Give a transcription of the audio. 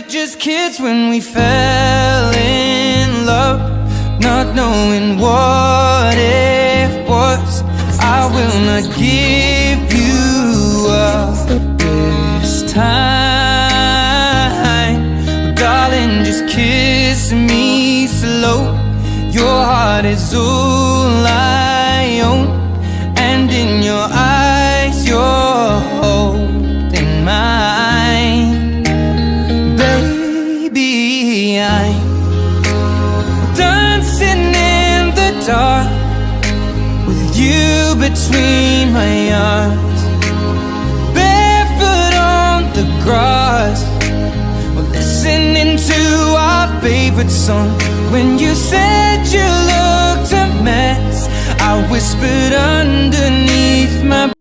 just kids when we fell in love, not knowing what it was. I will not give you up this time, darling, just kiss me slow. Your heart is all I own, and in your eyes you're holding mine. Baby, I'm dancing in the dark with you between my arms, barefoot on the grass, we're listening to our favorite song. When you said you looked a mess, I whispered underneath my